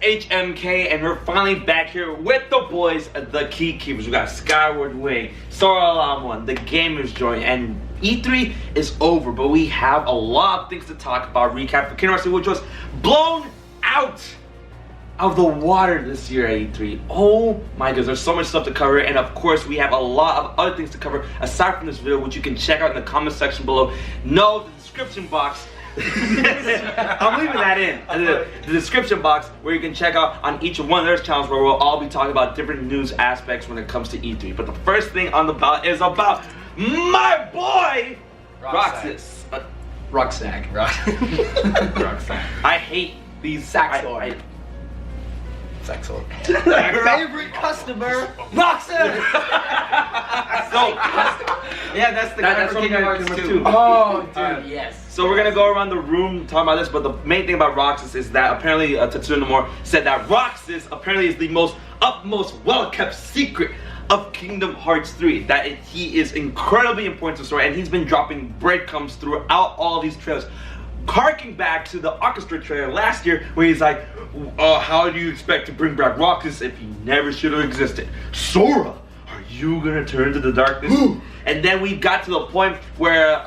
HMK, and we're finally back here with the boys, the Key Keepers. We got SkywardWing, Soraalam1, TheGamersJoint, and E3 is over, but we have a lot of things to talk about. Recap for Kingdom Hearts 3, which was blown out of the water this year at E3. Oh my goodness, there's so much stuff to cover, and of course we have a lot of other things to cover aside from this video, which you can check out in the comment section below. No, the description box. I'm leaving that in the description box, where you can check out on each one of their channels, where we'll all be talking about different news aspects when it comes to E3. But the first thing on the ballot is about my boy Roxas. Roxas. I hate these Saxord. Excellent. Favorite customer, Roxas. Yeah, that's from Kingdom Hearts 2. Oh, dude, yes. So we're gonna go around the room talking about this, but the main thing about Roxas is that apparently Tetsuya Nomura said that Roxas apparently is the most well-kept secret of Kingdom Hearts 3. That he is incredibly important to the story, and he's been dropping breadcrumbs throughout all these trailers. Harking back to the orchestra trailer last year, where he's like, how do you expect to bring back Roxas if he never should have existed? Sora, are you gonna turn to the darkness? And then we got to the point where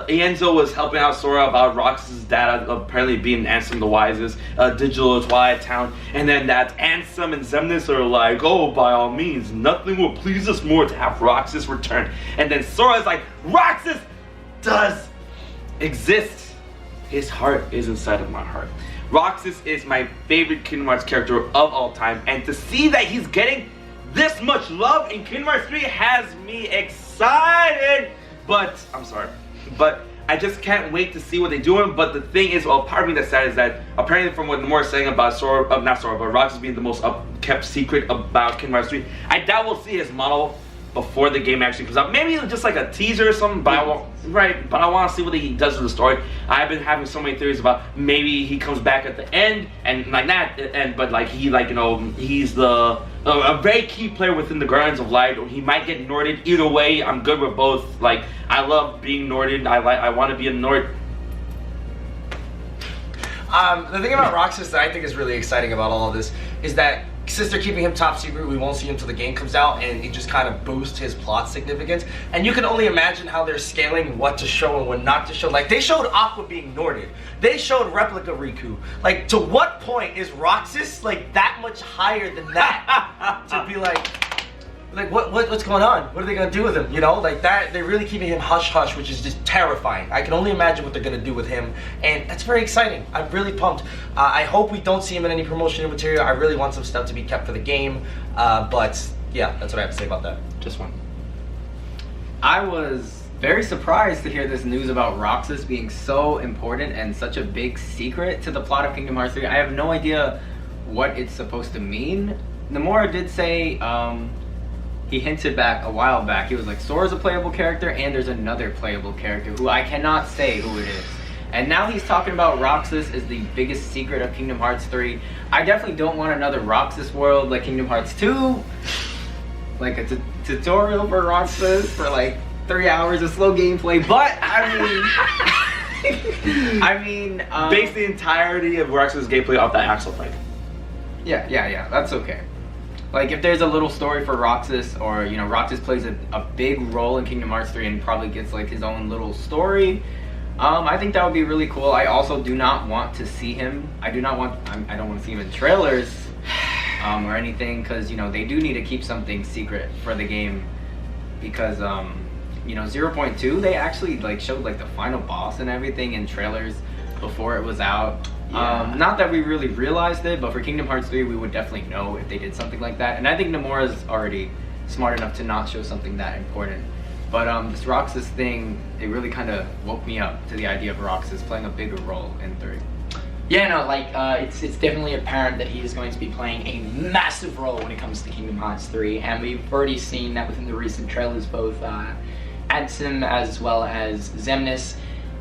Enzo was helping out Sora about Roxas' dad apparently being Ansem the Wisest, Digital is Wyatt Town, and then that Ansem and Xemnas are like, oh, by all means, nothing will please us more to have Roxas return. And then Sora's like, Roxas does exist. His heart is inside of my heart. Roxas is my favorite Kingdom Hearts character of all time, and to see that he's getting this much love in Kingdom Hearts 3 has me excited. But I just can't wait to see what they're doing. But the thing is, well, part of me that's sad is that apparently from what Nomura is saying about Roxas being the most kept secret about Kingdom Hearts 3, I doubt we'll see his model before the game actually comes out. Maybe just like a teaser or something, but I want to see what he does with the story. I've been having so many theories about maybe he comes back at the end and like that, but like he's a very key player within the Guardians of Light, or he might get Norded. Either way, I'm good with both. Like, I love being Norded. I want to be a Nord. The thing about Roxas that I think is really exciting about all of this is that since they're keeping him top secret, we won't see him until the game comes out, and it just kind of boosts his plot significance. And you can only imagine how they're scaling what to show and what not to show. Like, they showed Aqua being Norded. They showed Replica Riku. Like, to what point is Roxas like that much higher than that to be like what's going on? What are they gonna do with him? You know, like that. They're really keeping him hush hush, which is just terrifying. I can only imagine what they're gonna do with him, and that's very exciting. I'm really pumped. I hope we don't see him in any promotional material. I really want some stuff to be kept for the game. But yeah, that's what I have to say about that. Just one. I was very surprised to hear this news about Roxas being so important and such a big secret to the plot of Kingdom Hearts 3. I have no idea what it's supposed to mean. Nomura did say, he hinted back a while back, he was like, Sora's a playable character and there's another playable character who I cannot say who it is. And now he's talking about Roxas as the biggest secret of Kingdom Hearts 3. I definitely don't want another Roxas world like Kingdom Hearts 2. Like a tutorial for Roxas for like 3 hours of slow gameplay, but I mean, base the entirety of Roxas' gameplay off that Axel fight. Yeah, that's okay. Like, if there's a little story for Roxas, or, you know, Roxas plays a big role in Kingdom Hearts 3 and probably gets, like, his own little story, I think that would be really cool. I also do not want to see him. I don't want to see him in trailers or anything, because, you know, they do need to keep something secret for the game. Because, you know, 0.2, they actually, like, showed, like, the final boss and everything in trailers before it was out. Yeah. Not that we really realized it, but for Kingdom Hearts 3, we would definitely know if they did something like that. And I think Nomura's already smart enough to not show something that important. But this Roxas thing, it really kind of woke me up to the idea of Roxas playing a bigger role in 3. Yeah, no, like, it's definitely apparent that he is going to be playing a massive role when it comes to Kingdom Hearts 3. And we've already seen that within the recent trailers, both Ansem as well as Xemnas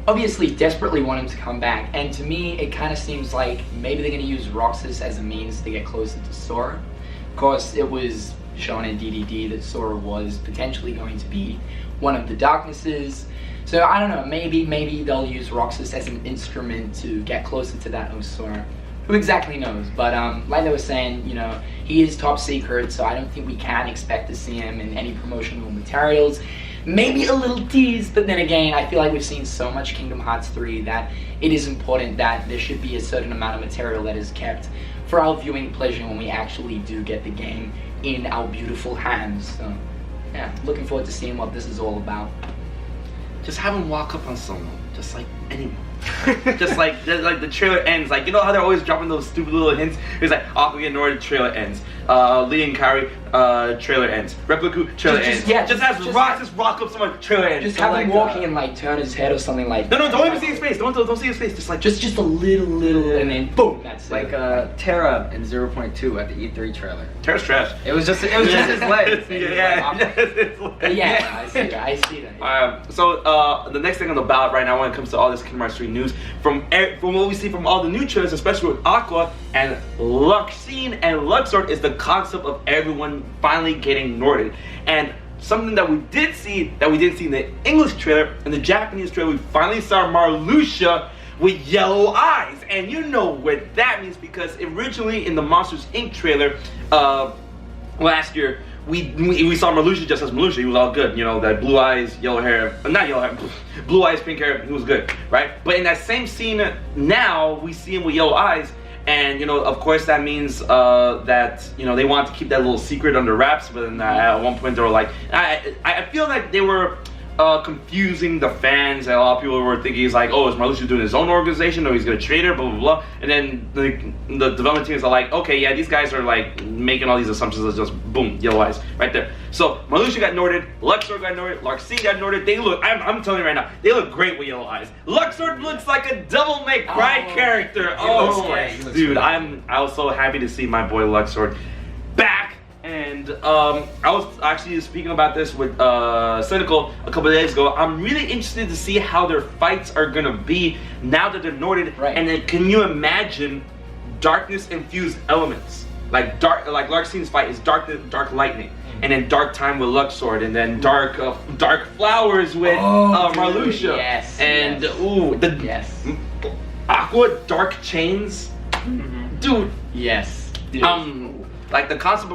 obviously desperately want him to come back, and to me it kind of seems like maybe they're going to use Roxas as a means to get closer to Sora. Of course, it was shown in DDD that Sora was potentially going to be one of the Darknesses, so I don't know, maybe they'll use Roxas as an instrument to get closer to that Sora. who exactly knows? But like they were saying, you know, he is top secret, so I don't think we can expect to see him in any promotional materials. Maybe a little tease, but then again, I feel like we've seen so much Kingdom Hearts 3 that it is important that there should be a certain amount of material that is kept for our viewing pleasure when we actually do get the game in our beautiful hands. So, yeah, looking forward to seeing what this is all about. Just have him walk up on someone, just like anyone. just like the trailer ends, like, you know how they're always dropping those stupid little hints? It's like, Aqua get Nord, trailer ends. Lee and Kyrie, trailer ends. Repliku, trailer ends. Yeah, just have Roxas rock up someone, trailer ends. Just have him walking and like turn his head or something like that. No, don't even see his face. Don't see his face. Just like just a little, and then boom, that's like Terra in 0.2 at the E3 trailer. Terra's trash. It was just his legs. Yeah, I see that. So the next thing on the ballot right now when it comes to all this Kingdom Hearts 3 news, from what we see from all the new trailers, especially with Aqua and Luxine and Luxord, is the concept of everyone finally getting Norded. And something that we did see that we didn't see in the English trailer, in the Japanese trailer, we finally saw Marluxia with yellow eyes. And you know what that means, because originally in the Monsters Inc. trailer last year, we saw Marluxia just as Marluxia. He was all good, you know, that blue eyes, yellow hair, not yellow hair, blue eyes, pink hair, he was good, right? But in that same scene now, we see him with yellow eyes, and, you know, of course that means that, you know, they want to keep that little secret under wraps, but then at one point they were like, I feel like they were confusing the fans, and a lot of people were thinking he's like, oh, is Marluxia doing his own organization, or he's gonna trade her, blah blah blah. And then the development teams are like, okay, yeah, these guys are like making all these assumptions. It's just boom, yellow eyes right there. So Marluxia got Norded, Luxord got Norded, Larxene got Norded. They look, I'm telling you right now, they look great with yellow eyes. Luxord looks like a Devil May Cry character. Dude, I was so happy to see my boy Luxord back. And I was actually speaking about this with Cynical a couple of days ago. I'm really interested to see how their fights are gonna be now that they're Norded. Right. And then can you imagine darkness infused elements? Like Larxine's fight is dark lightning, and then dark time with Luxord, and then dark flowers with Marluxia. Yes. And yes. Aqua dark chains, dude. Yes. Like the concept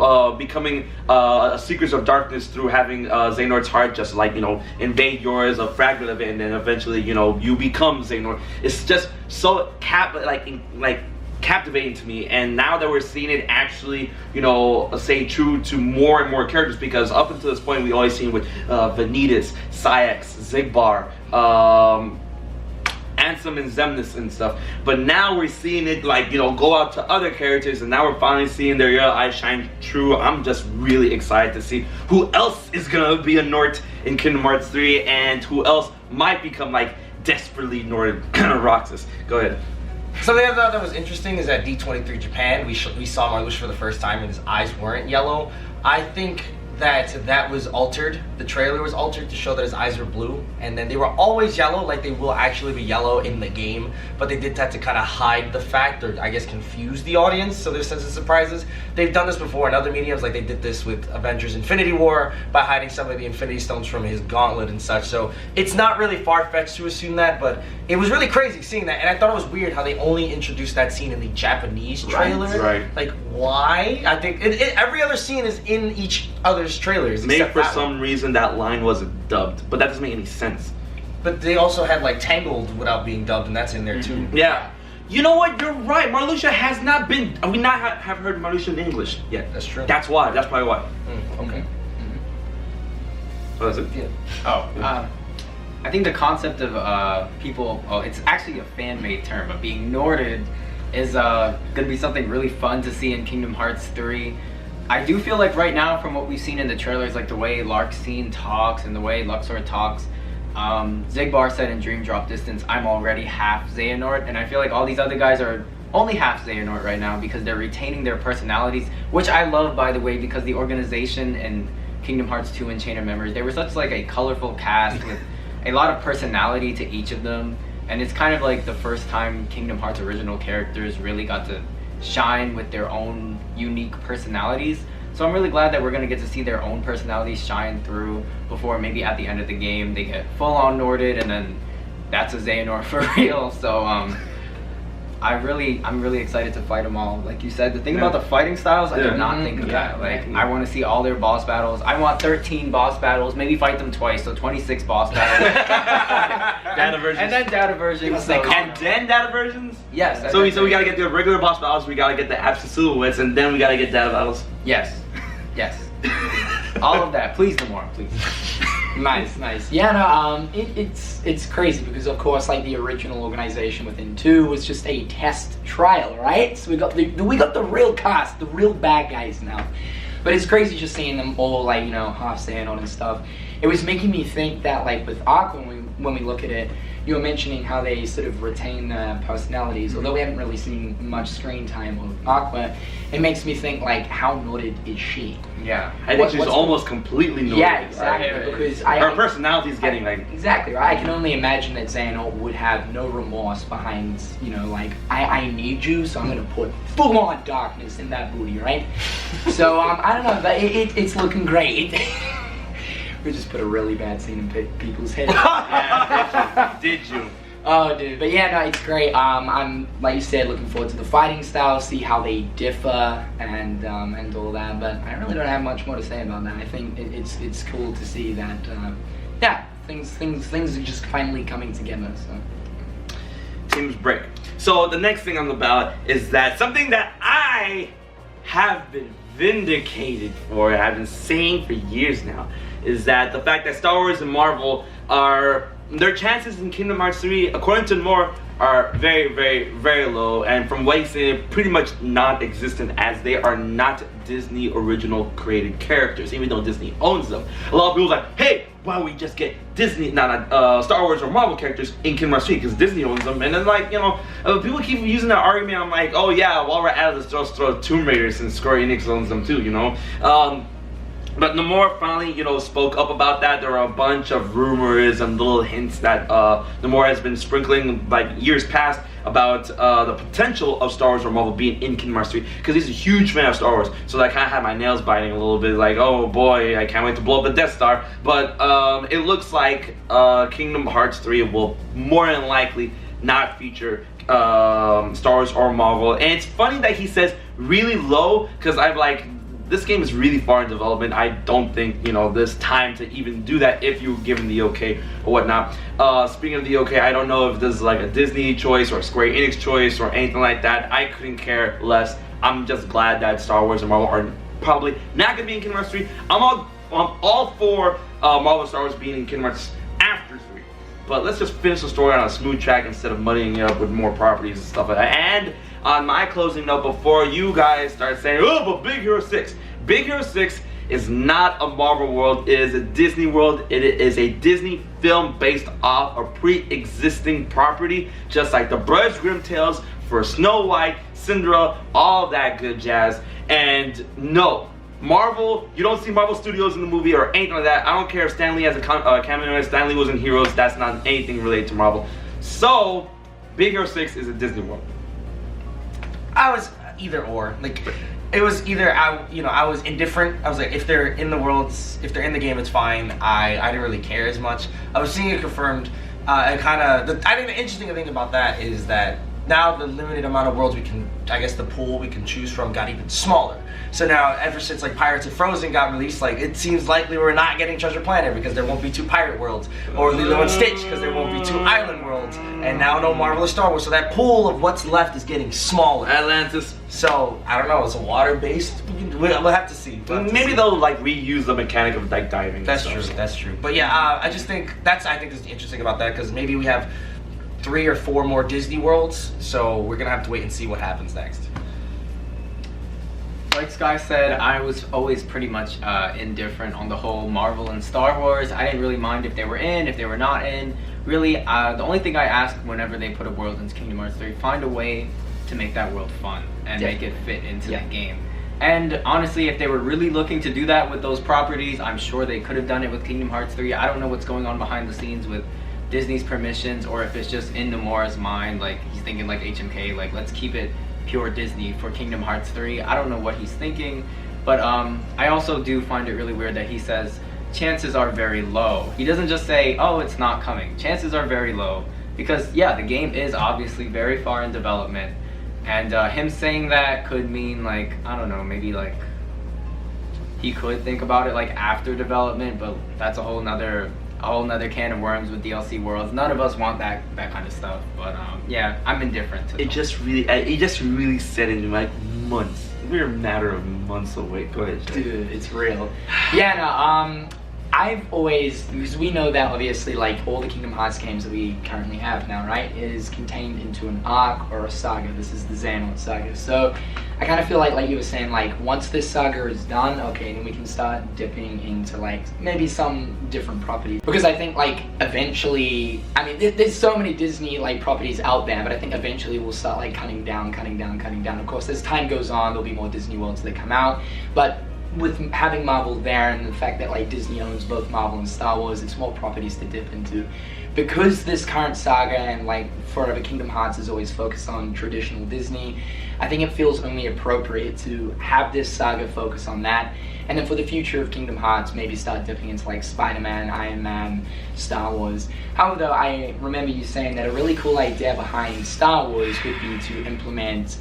of becoming a Secrets of Darkness through having Xehanort's heart just like, you know, invade yours, a fragment of it, and then eventually, you know, you become Xehanort. It's just so captivating to me. And now that we're seeing it actually, you know, stay true to more and more characters, because up until this point we always seen with Vanitas, Sayax, Xigbar, Ansem and Xemnas and stuff, but now we're seeing it, like, you know, go out to other characters, and now we're finally seeing their yellow eyes shine true. I'm just really excited to see who else is gonna be a Nort in Kingdom Hearts 3, and who else might become like desperately Norded Roxas. Go ahead. Something I thought that was interesting is at D23 Japan, we saw Marluxia for the first time and his eyes weren't yellow. I think that was altered. The trailer was altered to show that his eyes were blue, and then they were always yellow, like they will actually be yellow in the game, but they did that to kind of hide the fact, or I guess confuse the audience, so there's sense of surprises. They've done this before in other mediums, like they did this with Avengers Infinity War by hiding some of the Infinity Stones from his gauntlet and such, so it's not really far-fetched to assume that, but it was really crazy seeing that, and I thought it was weird how they only introduced that scene in the Japanese trailer. Right. Like, why? I think every other scene is in each other's trailers. Maybe for some reason that line wasn't dubbed, but that doesn't make any sense. But they also had like Tangled without being dubbed, and that's in there too. Yeah. You know what? You're right. Marluxia has not been. We not have heard Marluxia in English yet. That's true. That's why. That's probably why. Okay. What is it? Yeah. I think the concept of people. Oh, it's actually a fan-made term, but being Norded is gonna be something really fun to see in Kingdom Hearts 3. I do feel like right now, from what we've seen in the trailers, like the way Larxene talks and the way Luxord talks, Xigbar said in Dream Drop Distance, I'm already half Xehanort, and I feel like all these other guys are only half Xehanort right now because they're retaining their personalities, which I love, by the way, because the organization in Kingdom Hearts 2 and Chain of Memories, they were such like a colorful cast with a lot of personality to each of them, and it's kind of like the first time Kingdom Hearts original characters really got to shine with their own unique personalities. So I'm really glad that we're going to get to see their own personalities shine through before maybe at the end of the game they get full on Norded, and then that's a Xehanort for real. So I'm really excited to fight them all. Like you said, the thing about the fighting styles, I did not think of that. Like, I want to see all their boss battles. I want 13 boss battles, maybe fight them twice, so 26 boss battles. Data versions. And then data versions. So, And then data versions? yes. So we gotta get the regular boss battles, we gotta get the absent silhouettes, and then we gotta get data battles. Yes. Yes. All of that. Please, no more, please. Nice. Yeah, no, it's crazy because of course, like the original organization within 2 was just a test trial, right? So we got the real cast, the real bad guys now. But it's crazy just seeing them all like, you know, half stand on and stuff. It was making me think that like with Aqua, when we look at it, you were mentioning how they sort of retain their personalities, although we haven't really seen much screen time of Aqua. It makes me think like, how nodded is she? Yeah. I think she's almost completely noted. Yeah, exactly. Right? Because her personality's getting like exactly right. I can only imagine that Xehanort would have no remorse behind, you know, like I need you, so I'm gonna put full on darkness in that booty, right? So I don't know, but it's looking great. We just put a really bad scene in people's heads. yeah, did you? Oh, dude, but yeah, no, it's great. I'm like you said, looking forward to the fighting style, see how they differ, and all that. But I really don't have much more to say about that. I think it's cool to see that. Yeah, things are just finally coming together. So Teams break. So the next thing on the ballot is that something that I have been vindicated for, I've been saying for years now, is that the fact that Star Wars and Marvel are, their chances in Kingdom Hearts 3, according to Nomura, are very, very, very low, and from what he's saying, pretty much non-existent, as they are not Disney original created characters, even though Disney owns them. A lot of people are like, hey, why don't we just get Disney, Star Wars or Marvel characters in Kingdom Hearts 3, because Disney owns them. And then, like, you know, people keep using that argument. I'm like, oh yeah, while we're at it, let's throw Tomb Raider, since Square Enix owns them too, you know. But Nomura finally, you know, spoke up about that. There are a bunch of rumors and little hints that Nomura has been sprinkling like years past about the potential of Star Wars or Marvel being in Kingdom Hearts 3, because he's a huge fan of Star Wars. So that kind of had my nails biting a little bit, like, oh boy, I can't wait to blow up the Death Star. But it looks like Kingdom Hearts 3 will more than likely not feature Star Wars or Marvel. And it's funny that he says really low, because I've like, this game is really far in development. I don't think, you know, there's time to even do that if you're given the okay or whatnot. Speaking of the okay, I don't know if this is like a Disney choice or a Square Enix choice or anything like that. I couldn't care less. I'm just glad that Star Wars and Marvel are probably not gonna be in Kingdom Hearts 3. I'm all for Marvel and Star Wars being in Kingdom Hearts after 3. But let's just finish the story on a smooth track instead of muddying it up with more properties and stuff like that. And on my closing note, before you guys start saying, oh, but Big Hero 6. Big Hero 6 is not a Marvel world, it is a Disney world. It is a Disney film based off a pre-existing property, just like the Brothers Grimm tales for Snow White, Cinderella, all that good jazz. And no, Marvel, you don't see Marvel Studios in the movie or anything like that. I don't care if Stan Lee has a cameo, Stan Lee was in Heroes, that's not anything related to Marvel. So, Big Hero 6 is a Disney world. I was either or. Like, it was either I was indifferent. I was like, if they're in the worlds, if they're in the game, it's fine. I didn't really care as much. I was seeing it confirmed. And I think the interesting thing about that is that now the limited amount of worlds we can, I guess the pool we can choose from got even smaller. So now, ever since like Pirates of Frozen got released, like it seems likely we're not getting Treasure Planet because there won't be 2 pirate worlds, or Lilo and Stitch because there won't be 2 island worlds, and now no Marvel or Star Wars. So that pool of what's left is getting smaller. Atlantis. So I don't know. It's a water-based. We'll have to see. Maybe they'll like reuse the mechanic of like diving. That's true. That's true. But yeah, I just think is interesting about that, because maybe we have 3 or 4 more Disney worlds. So we're gonna have to wait and see what happens next. Like Sky said, I was always pretty much indifferent on the whole Marvel and Star Wars. I didn't really mind if they were in, if they were not in. Really, the only thing I ask whenever they put a world into Kingdom Hearts 3, find a way to make that world fun and make it fit into the game. And honestly, if they were really looking to do that with those properties, I'm sure they could have done it with Kingdom Hearts 3. I don't know what's going on behind the scenes with Disney's permissions, or if it's just in Nomura's mind, like he's thinking like HMK, like let's keep it pure Disney for Kingdom Hearts 3. I don't know what he's thinking, but I also do find it really weird that he says chances are very low. He doesn't just say, oh, it's not coming. Chances are very low. because yeah, the game is obviously very far in development, and him saying that could mean like, I don't know, maybe like he could think about it like after development, but that's a whole nother can of worms with DLC worlds. None of us want that kind of stuff, but yeah, I'm indifferent to it. Just really set in like months. We're a matter of months away. Go ahead, Jay. Dude, it's real. Yeah, no, I've always, because we know that obviously like all the Kingdom Hearts games that we currently have now, right, is contained into an arc or a saga. This is the Xehanort saga. So I kind of feel like you were saying, like once this saga is done, okay, then we can start dipping into like maybe some different properties. Because I think like eventually, I mean, there's so many Disney like properties out there, but I think eventually we'll start like cutting down. Of course, as time goes on, there'll be more Disney worlds that come out, but with having Marvel there and the fact that like Disney owns both Marvel and Star Wars, it's more properties to dip into. Because this current saga and like Forever Kingdom Hearts is always focused on traditional Disney, I think it feels only appropriate to have this saga focus on that, and then for the future of Kingdom Hearts, maybe start dipping into like Spider-Man, Iron Man, Star Wars. However, though, I remember you saying that a really cool idea behind Star Wars would be to implement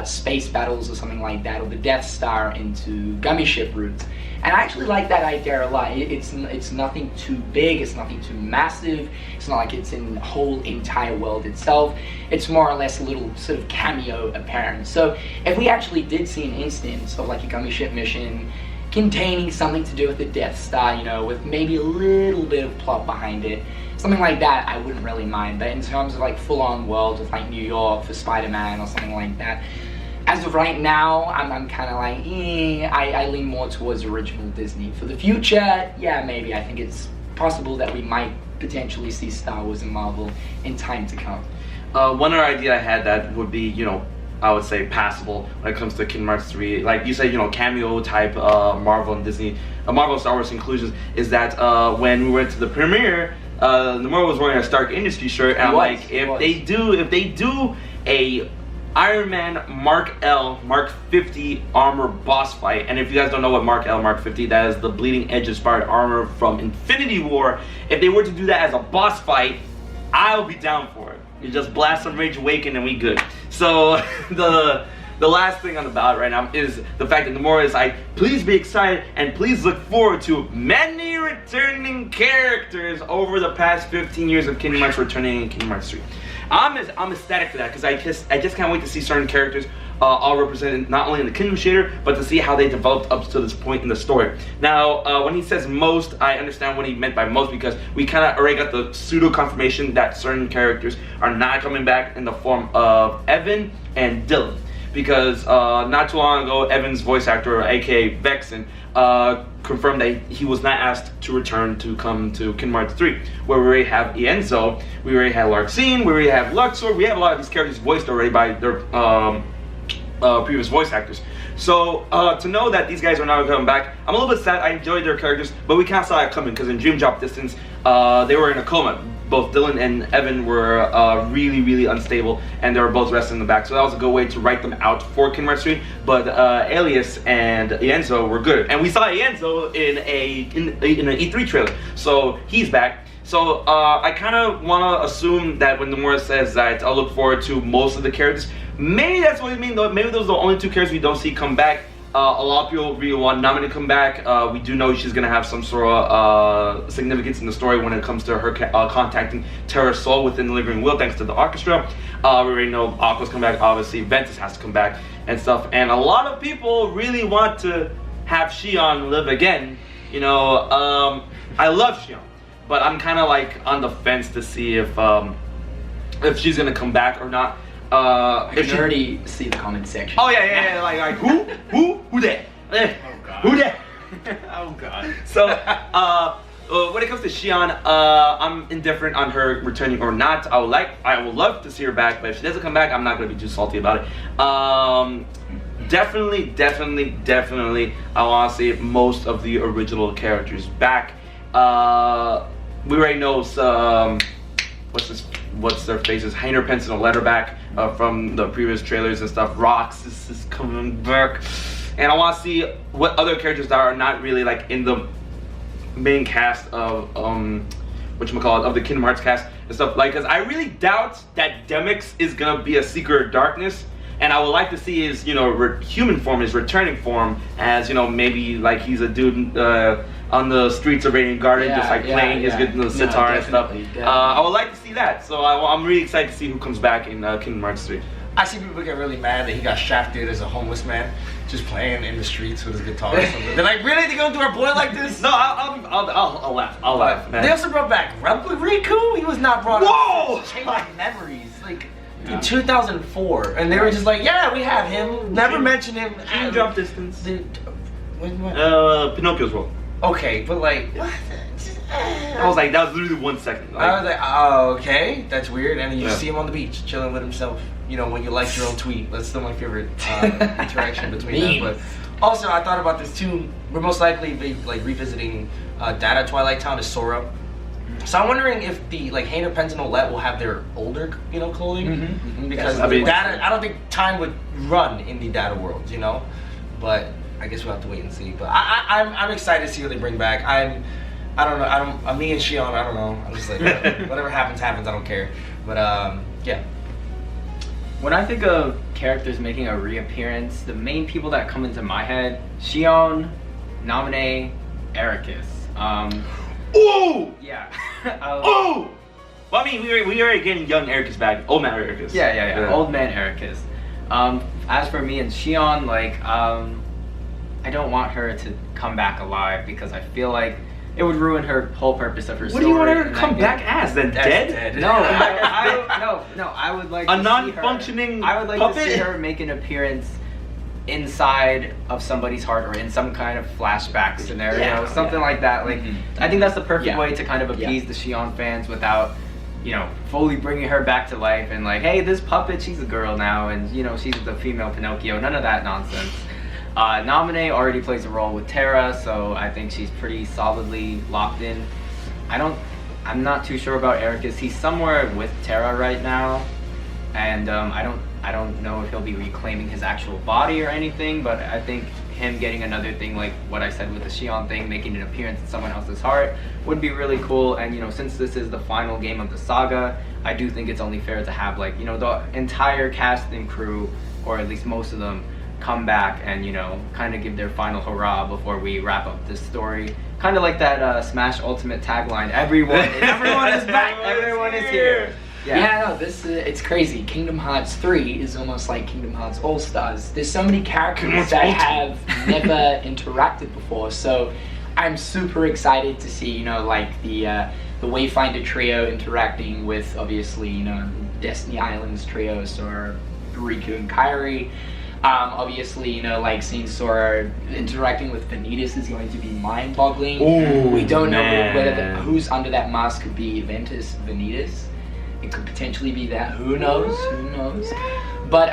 space battles or something like that, or the Death Star into gummy ship routes. And I actually like that idea a lot. It's nothing too big, it's nothing too massive, it's not like it's in the whole entire world itself. It's more or less a little sort of cameo appearance. So if we actually did see an instance of like a gummy ship mission containing something to do with the Death Star, you know, with maybe a little bit of plot behind it, something like that, I wouldn't really mind. But in terms of like full-on world with like New York for Spider-Man or something like that, as of right now, I'm kind of like, I lean more towards original Disney. For the future, yeah, maybe. I think it's possible that we might potentially see Star Wars and Marvel in time to come. One other idea I had that would be, you know, I would say passable when it comes to Kingdom Hearts 3. Like you said, you know, cameo type Marvel and Disney, Marvel Star Wars inclusions, is that when we went to the premiere, Nomura was wearing a Stark Industries shirt, and I'm like, if they do a Iron Man Mark L, Mark 50 armor boss fight, and if you guys don't know what Mark L, Mark 50, that is the bleeding edge inspired armor from Infinity War. If they were to do that as a boss fight, I'll be down for it. You just blast some Rage Awaken and we good. So the last thing on the ballot right now is the fact that Nomura is like, please be excited and please look forward to many returning characters over the past 15 years of Kingdom Hearts returning in Kingdom Hearts 3. I'm ecstatic for that, because I just can't wait to see certain characters all represented not only in the Kingdom Shader, but to see how they developed up to this point in the story. Now, when he says most, I understand what he meant by most, because we kind of already got the pseudo confirmation that certain characters are not coming back in the form of Evan and Dylan. Because not too long ago, Evan's voice actor, aka Vexen, confirmed that he was not asked to return to come to Kingdom Hearts 3, where we already have Ienzo, we already have Larxene, we already have Luxor, we have a lot of these characters voiced already by their previous voice actors. So to know that these guys are now coming back, I'm a little bit sad. I enjoyed their characters, but we kind of saw it coming, because in Dream Drop Distance, they were in a coma. Both Dylan and Evan were really unstable, and they were both resting in the back. So that was a good way to write them out for Kingdom Hearts 3. But Alias and Ienzo were good, and we saw Ienzo in an E3 trailer, so he's back. So I kind of want to assume that when Nomura says that I'll look forward to most of the characters, maybe that's what he means. Maybe those are the only two characters we don't see come back. A lot of people really want Nami to come back. We do know she's going to have some sort of significance in the story when it comes to her contacting Terra's soul within the Living Will, thanks to the orchestra. We already know Aqua's come back, obviously. Ventus has to come back and stuff. And a lot of people really want to have Xion live again. You know, I love Xion, but I'm kind of like on the fence to see if she's going to come back or not. I can already see the comment section. Oh yeah, like who that? Oh god. Who that? Oh god. So when it comes to Xion, I'm indifferent on her returning or not. I would love to see her back, but if she doesn't come back, I'm not gonna be too salty about it. Definitely, I want to see most of the original characters back. We already know what's their faces? Heiner Pence and a letter back from the previous trailers and stuff. Roxas is coming back, and I want to see what other characters that are not really like in the main cast of whatchamacallit, of the Kingdom Hearts cast and stuff, like, because I really doubt that Demyx is gonna be a Seeker of Darkness, and I would like to see his, you know, human form, his returning form, as, you know, maybe like he's a dude on the streets of Radiant Garden, just like playing his good sitar and stuff. I would like to see that, so I'm really excited to see who comes back in Kingdom Hearts 3. I see people get really mad that he got shafted as a homeless man, just playing in the streets with his guitar or something. They're like, really? They gonna do our boy like this? No, I'll laugh. I'll laugh, man. They also brought back Riku. He was not brought Whoa! up. Changing memories, like in 2004, and they were just like, yeah, we have him. Never mention him. Drop distance. What? Pinocchio's role. Okay, but like, what? I was like, that was literally 1 second. Like, I was like, oh, okay, that's weird. And then you see him on the beach, chilling with himself. You know, when you like your own tweet. That's still my favorite interaction between them. But also, I thought about this too. We're most likely be like revisiting Data Twilight Town as Sora. So I'm wondering if the like Hayner, Pence, and Olette will have their older, you know, clothing because I mean, Data. I don't think time would run in the Data world, you know. But I guess we'll have to wait and see. But I'm excited to see what they bring back. I don't know. Me and Shion, I don't know. I'm just like, whatever happens, happens. I don't care. But yeah. When I think of characters making a reappearance, the main people that come into my head: Shion, Naminé, Ericus. Ooh! Yeah. Oh! Well, I mean, we are getting young Ericus back. Old man Ericus. Yeah. Old man Ericus. As for me and Shion, like, I don't want her to come back alive because I feel like it would ruin her whole purpose of her story. What do you want her to come back as? Then dead? No, I would like a to non-functioning see her. I would like puppet? to see her make an appearance inside of somebody's heart or in some kind of flashback scenario, something like that. Like, I think that's the perfect way to kind of appease the Shion fans without, you know, fully bringing her back to life and like, hey, this puppet, she's a girl now, and you know, she's the female Pinocchio. None of that nonsense. Naminé already plays a role with Terra, so I think she's pretty solidly locked in. I'm not too sure about Ericus. He's somewhere with Terra right now, and I don't know if he'll be reclaiming his actual body or anything, but I think him getting another thing like what I said with the Shion thing, making an appearance in someone else's heart, would be really cool. And you know, since this is the final game of the saga, I do think it's only fair to have, like, you know, the entire cast and crew, or at least most of them, come back and, you know, kind of give their final hurrah before we wrap up this story. Kind of like that Smash Ultimate tagline: everyone is back, everyone is here. Yeah, no, this it's crazy. Kingdom Hearts 3 is almost like Kingdom Hearts All-Stars. There's so many characters that have never interacted before, so I'm super excited to see, you know, like the Wayfinder trio interacting with, obviously, you know, Destiny Islands trio, Sora, Riku, and Kairi. Obviously, you know, like seeing Sora interacting with Vanitas is going to be mind-boggling. Ooh, we don't know whether man. who's under that mask. Could be Ventus Vanitas. It could potentially be that. Who knows? Who knows? But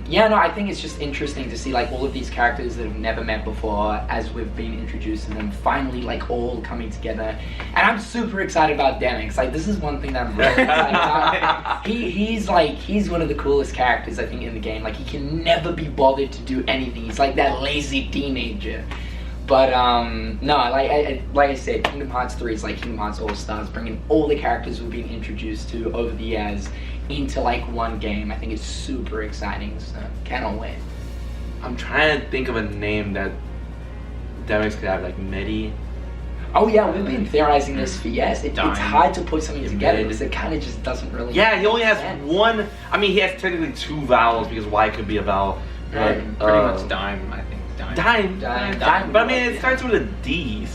yeah, no, I think it's just interesting to see like all of these characters that have never met before, as we've been introducing them, finally like all coming together. And I'm super excited about Demyx. Like, this is one thing that I'm really excited about. He's one of the coolest characters, I think, in the game. Like, he can never be bothered to do anything. He's like that lazy teenager. But no, like I said, Kingdom Hearts 3 is like Kingdom Hearts All-Stars, bringing all the characters we've been introduced to over the years into like one game. I think it's super exciting, so cannot wait. I'm trying to think of a name that Demyx could have, like Medi. Oh yeah, we've been theorizing this for years. It's hard to put something together because it kind of just doesn't really. Yeah, he only has sense. one. I mean, he has technically two vowels because Y could be a vowel. But, Pretty much Dime, I think. Dime. But I mean, it starts with a D.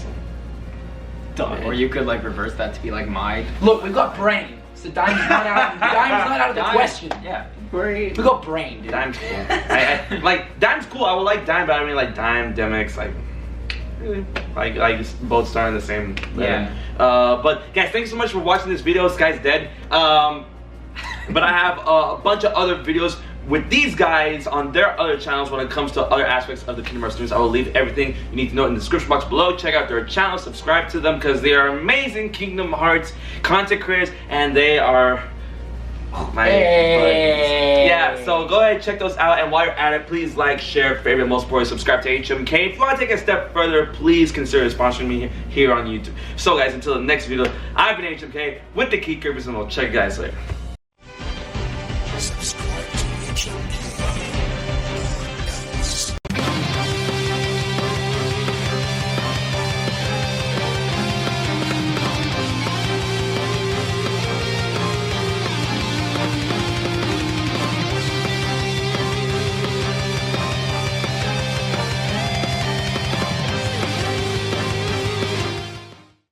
So. Or you could like reverse that to be like my. Look, we've got brain. So Dime's not out of the question. Yeah. We got brain, dude. Dime's cool. I like Dime's cool. I would like Dime, but I mean like Dime, Demyx, like really, like both starting the same. Yeah. But guys, thanks so much for watching this video. Sky's dead. But I have a bunch of other videos with these guys on their other channels when it comes to other aspects of the Kingdom Hearts news. I will leave everything you need to know in the description box below. Check out their channel, subscribe to them, because they are amazing Kingdom Hearts content creators, and they are My Hey. Yeah, so go ahead and check those out, and while you're at it, please like, share, favorite, most important, subscribe to HMK. If you want to take a step further, please consider sponsoring me here on YouTube. So guys, until the next video, I've been HMK with the Key Creepers, and I'll check you guys later. Subscribe to HMK.